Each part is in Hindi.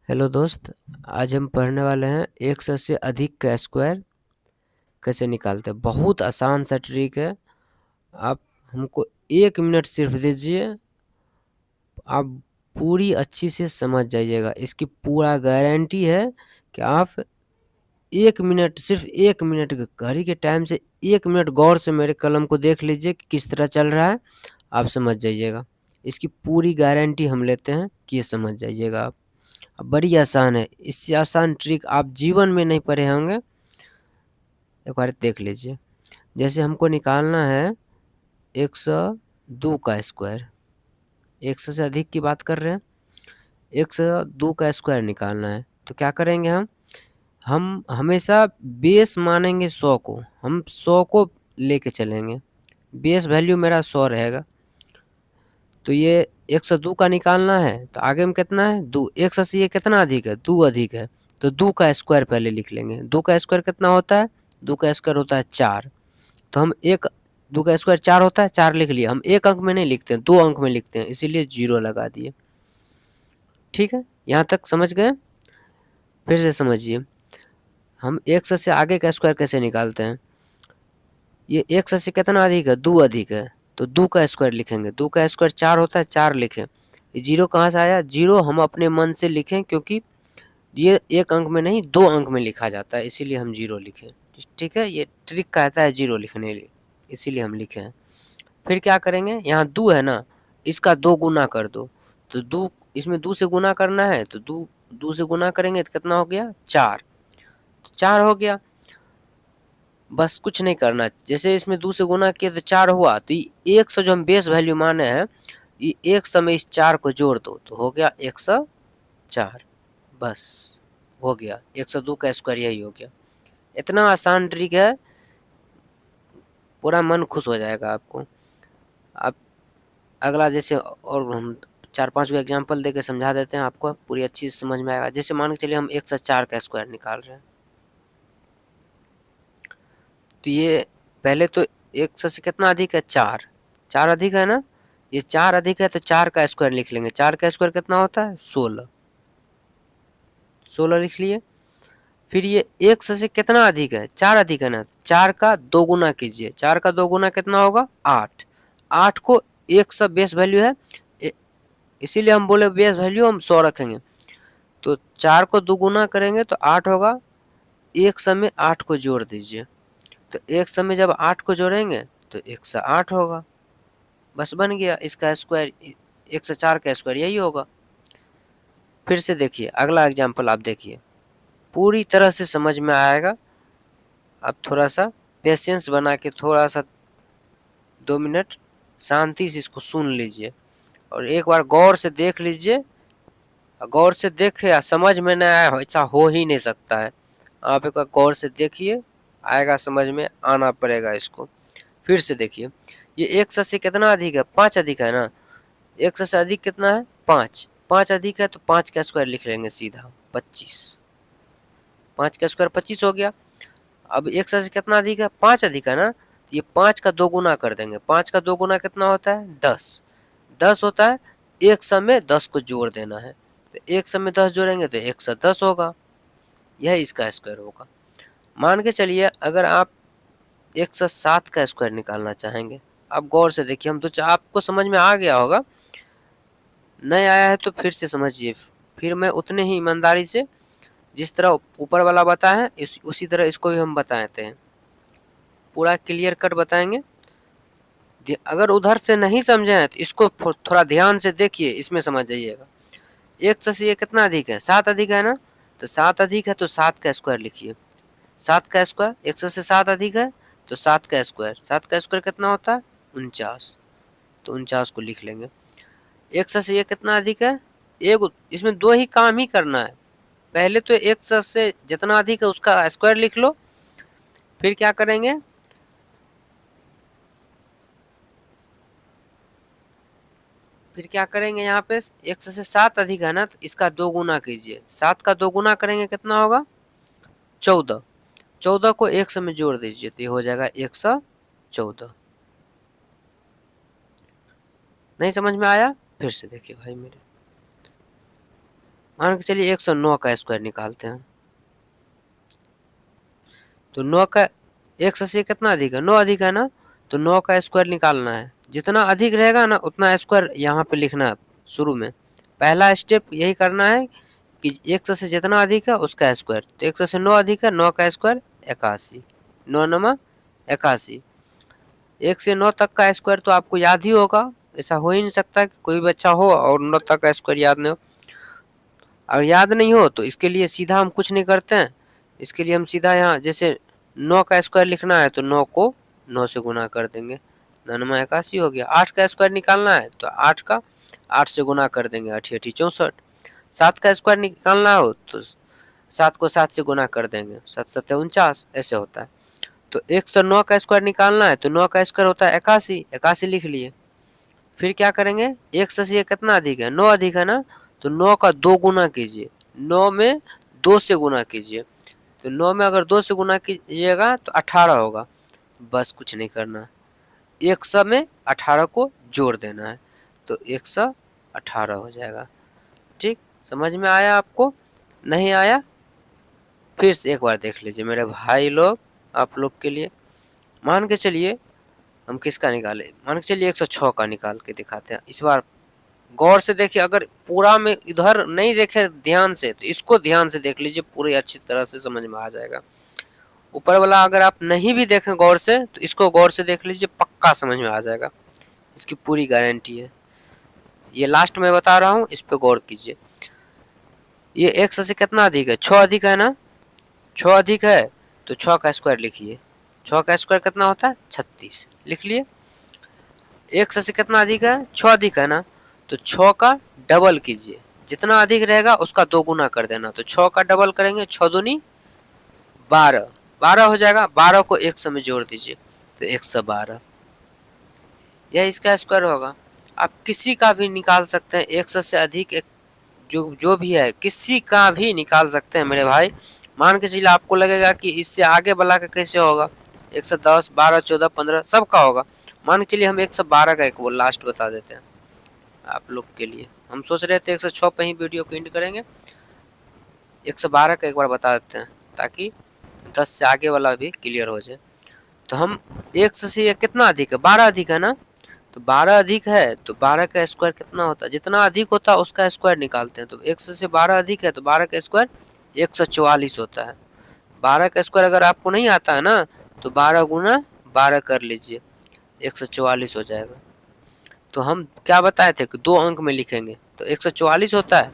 हेलो दोस्त। आज हम पढ़ने वाले हैं 100 से अधिक का स्क्वायर कैसे निकालते हैं। बहुत आसान सा ट्रिक है। आप हमको 1 मिनट सिर्फ दीजिए, आप पूरी अच्छी से समझ जाइएगा। इसकी पूरा गारंटी है कि आप 1 मिनट, सिर्फ 1 मिनट घड़ी के टाइम से 1 मिनट गौर से मेरे कलम को देख लीजिए कि किस तरह चल रहा है, आप समझ जाइएगा। इसकी पूरी गारंटी हम लेते हैं कि ये समझ जाइएगा आप। बड़ी आसान है, इससे आसान ट्रिक आप जीवन में नहीं पढ़े होंगे। एक बार देख लीजिए। जैसे हमको निकालना है 102 का स्क्वायर, 100 से अधिक की बात कर रहे हैं। 102 का स्क्वायर निकालना है तो क्या करेंगे हम हमेशा बेस मानेंगे 100 को, हम 100 को लेके चलेंगे। बेस वैल्यू मेरा 100 रहेगा। तो ये 102 का निकालना है तो आगे में कितना है 2। 100 से ये कितना अधिक है, 2 अधिक है। तो 2 का स्क्वायर पहले लिख लेंगे। 2 का स्क्वायर कितना होता है, 2 का स्क्वायर होता है 4। तो हम एक 2 का स्क्वायर 4 होता है, 4 लिख लिया। हम एक अंक में नहीं लिखते हैं, 2 अंक में लिखते हैं, इसीलिए 0 लगा दिए। ठीक है, यहाँ तक समझ गए। फिर से समझिए, हम 100 से आगे का स्क्वायर कैसे निकालते हैं। ये 100 से कितना अधिक है, 2 अधिक है। तो 2 का स्क्वायर लिखेंगे। 2 का स्क्वायर 4 होता है, 4 लिखें। ये 0 कहाँ से आया, 0 हम अपने मन से लिखें, क्योंकि ये एक अंक में नहीं 2 अंक में लिखा जाता है, इसीलिए हम 0 लिखें। ठीक है, ये ट्रिक कहता है 0 लिखने लिए, इसीलिए हम लिखे हैं। फिर क्या करेंगे, यहाँ 2 है ना, इसका 2 गुना कर दो। तो 2, इसमें 2 से गुना करना है तो 2 से गुना करेंगे तो कितना हो गया, 4। तो 4 हो गया, बस कुछ नहीं करना। जैसे इसमें 2 से गुना किया तो 4 हुआ। तो ये 100 जो हम बेस वैल्यू माने हैं, ये 100 में इस 4 को जोड़ दो तो हो गया 104। बस हो गया, 102 का स्क्वायर यही हो गया। इतना आसान ट्रिक है, पूरा मन खुश हो जाएगा आपको। आप अगला जैसे और हम 4-5 को एग्जांपल देके समझा देते हैं, आपको पूरी अच्छी समझ में आएगा। जैसे मान के चलिए हम 104 का स्क्वायर निकाल रहे हैं। तो ये पहले तो 100 से कितना अधिक है, 4। 4 अधिक है ना, ये 4 अधिक है तो 4 का स्क्वायर लिख लेंगे। 4 का स्क्वायर कितना होता है, 16। 16 लिख लिए। फिर ये 100 से कितना अधिक है, 4 अधिक है ना, 4 का 2 गुना कीजिए। 4 का 2 गुना कितना होगा, 8। 8 को 100 बेस वैल्यू है, इसीलिए हम बोले बेस वैल्यू हम 100 रखेंगे। तो 4 को 2 गुना करेंगे तो 8 होगा। 100 में 8 को जोड़ दीजिए। तो 100 में जब 8 को जोड़ेंगे तो 108 होगा। बस बन गया इसका स्क्वायर, 104 का स्क्वायर यही होगा। फिर से देखिए अगला एग्जाम्पल, आप देखिए पूरी तरह से समझ में आएगा। आप थोड़ा सा पेशेंस बना के थोड़ा सा 2 मिनट शांति से इसको सुन लीजिए और एक बार गौर से देख लीजिए। गौर से देखे या समझ में न आया हो, ऐसा हो ही नहीं सकता है। आप एक बार गौर से देखिए, आएगा समझ में, आना पड़ेगा इसको। फिर से देखिए, ये 100 से कितना अधिक है, 5 अधिक है ना। 100 से अधिक कितना है, 5। 5 अधिक है तो 5 का स्क्वायर लिख लेंगे सीधा, 25। 5 का स्क्वायर 25 हो गया। अब 100 से कितना अधिक है, 5 अधिक है ना, ये 5 का 2 गुना कर देंगे। 5 का 2 गुना कितना होता है, 10। 10 होता है, 100 में 10 को जोड़ देना है। तो 100 में 10 जोड़ेंगे तो 110 होगा, यह इसका स्क्वायर होगा। मान के चलिए अगर आप 107 का स्क्वायर निकालना चाहेंगे, आप गौर से देखिए। हम तो आपको समझ में आ गया होगा, नहीं आया है तो फिर से समझिए। फिर मैं उतने ही ईमानदारी से जिस तरह ऊपर वाला बताए उसी तरह इसको भी हम बताते हैं, पूरा क्लियर कट बताएंगे। अगर उधर से नहीं समझे हैं तो इसको थोड़ा ध्यान से देखिए, इसमें समझ जाइएगा। 100 से ये कितना अधिक है, 7 अधिक है ना। तो 7 अधिक है तो 7 का स्क्वायर लिखिए। 7 का स्क्वायर, 100 से 7 अधिक है तो 7 का स्क्वायर। 7 का स्क्वायर कितना होता है, 49। तो 49 को लिख लेंगे। 100 से ये कितना अधिक है, एक, इसमें 2 ही काम ही करना है। पहले तो 100 से जितना अधिक है उसका स्क्वायर लिख लो। फिर क्या करेंगे, फिर क्या करेंगे, यहाँ पे 100 से 7 अधिक है ना तो इसका 2 गुना कीजिए। 7 का 2 गुना करेंगे कितना होगा, 14। 14 को 100 में जोड़ दीजिए तो ये हो जाएगा 114। नहीं समझ में आया, फिर से देखिए भाई मेरे। मान के चलिए 109 का स्क्वायर निकालते हैं। तो 9 का 180 से कितना अधिक है? 9 अधिक है ना, तो 9 का स्क्वायर निकालना है। जितना अधिक रहेगा ना उतना स्क्वायर यहाँ पे लिखना है शुरू में। पहला स्टेप यही करना है कि 100 से जितना अधिक है उसका स्क्वायर। तो 100 से 9 अधिक है, 9 का स्क्वायर 81, 9 नमा 81। 1 से 9 तक का स्क्वायर तो आपको याद ही होगा, ऐसा हो ही नहीं सकता कि कोई बच्चा हो और 9 तक का स्क्वायर याद नहीं हो। और याद नहीं हो तो इसके लिए सीधा हम कुछ नहीं करते हैं, इसके लिए हम सीधा यहाँ जैसे 9 का स्क्वायर लिखना है तो 9 को 9 से गुना कर देंगे, 9 नमा 81 हो गया। 8 का स्क्वायर निकालना है तो 8 का 8 से गुना कर देंगे, 8 8 64। 7 का स्क्वायर निकालना हो तो 7 को 7 से गुना कर देंगे, 7 7 49, ऐसे होता है। तो 109 का स्क्वायर निकालना है तो 9 का स्क्वायर होता है 81, 81 लिख लिए। फिर क्या करेंगे, 100 से कितना अधिक है? 9 अधिक है ना, तो 9 का 2 गुना कीजिए, 9 में 2 से गुना कीजिए। तो 9 में अगर 2 से गुना कीजिएगा तो 18 होगा। बस कुछ नहीं करना, 100 में 18 को जोड़ देना है तो 118 हो जाएगा। ठीक, समझ में आया आपको? नहीं आया फिर से एक बार देख लीजिए मेरे भाई लोग, आप लोग के लिए। मान के चलिए हम किसका निकाले, मान के चलिए 106 का निकाल के दिखाते हैं। इस बार गौर से देखिए, अगर पूरा में इधर नहीं देखे ध्यान से तो इसको ध्यान से देख लीजिए, पूरी अच्छी तरह से समझ में आ जाएगा। ऊपर वाला अगर आप नहीं भी देखें गौर से तो इसको गौर से देख लीजिए, पक्का समझ में आ जाएगा, इसकी पूरी गारंटी है। ये लास्ट में बता रहा हूँ, इस पे गौर कीजिए। ये 100 से कितना अधिक है? 6 अधिक है ना, 6 अधिक है तो 6 का स्क्वायर लिखिए। 6 का स्क्वायर कितना होता है? 36 लिख लिए। 100 से कितना अधिक है? 6 अधिक है ना, तो 6 का डबल कीजिए, जितना अधिक रहेगा उसका 2 गुना कर देना। तो 6 का डबल करेंगे, 6 दूनी 12, 12 हो जाएगा। 12 को 100 में जोड़ दीजिए तो 112, यह इसका स्क्वायर होगा। आप किसी का भी निकाल सकते हैं, 100 से अधिक एक जो भी है किसी का भी निकाल सकते हैं मेरे भाई। मान के चलिए आपको लगेगा कि इससे आगे वाला का कैसे होगा, 110, 12, 14, 15 सबका होगा। मान के चलिए हम 112 का एक वो लास्ट बता देते हैं आप लोग के लिए। हम सोच रहे थे 106 पे ही वीडियो को एंड करेंगे, 112 का एक बार बता देते हैं ताकि 10 से आगे वाला भी क्लियर हो जाए। तो हम 100 से कितना अधिक है? 12 अधिक है ना, तो 12 अधिक है तो 12 का स्क्वायर कितना होता है? जितना अधिक होता है उसका स्क्वायर निकालते हैं। तो 100 से 12 अधिक है तो 12 का स्क्वायर 144 होता है। 12 का स्क्वायर अगर आपको नहीं आता है ना तो 12 गुना 12 कर लीजिए, 144 हो जाएगा। तो हम क्या बताए थे कि 2 अंक में लिखेंगे, तो 144 होता है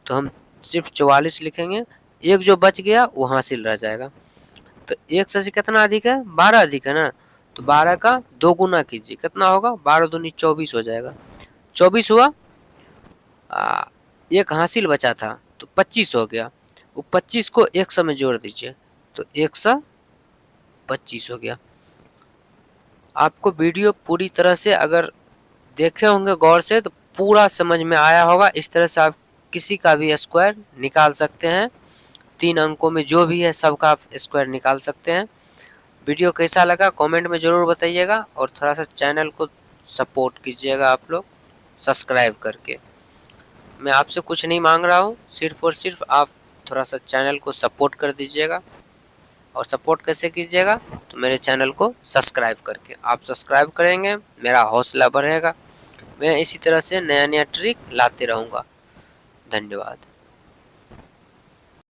तो हम सिर्फ 44 लिखेंगे, एक जो बच गया वो हासिल रह जाएगा। तो 100 से कितना अधिक है? 12 अधिक है ना, तो 12 का 2 गुना कीजिए, कितना होगा? 12 दूनी 24 हो जाएगा। 24 हुआ, एक हासिल बचा था तो 25 हो गया। वो 25 को 100 में जोड़ दीजिए तो 125 हो गया। आपको वीडियो पूरी तरह से अगर देखे होंगे गौर से तो पूरा समझ में आया होगा। इस तरह से आप किसी का भी स्क्वायर निकाल सकते हैं, 3 अंकों में जो भी है सबका आप स्क्वायर निकाल सकते हैं। वीडियो कैसा लगा कमेंट में ज़रूर बताइएगा और थोड़ा सा चैनल को सपोर्ट कीजिएगा आप लोग सब्सक्राइब करके। मैं आपसे कुछ नहीं मांग रहा हूँ, सिर्फ और सिर्फ आप थोड़ा सा चैनल को सपोर्ट कर दीजिएगा। और सपोर्ट कैसे कीजिएगा? तो मेरे चैनल को सब्सक्राइब करके। आप सब्सक्राइब करेंगे मेरा हौसला बढ़ेगा, मैं इसी तरह से नया नया ट्रिक लाते रहूँगा। धन्यवाद।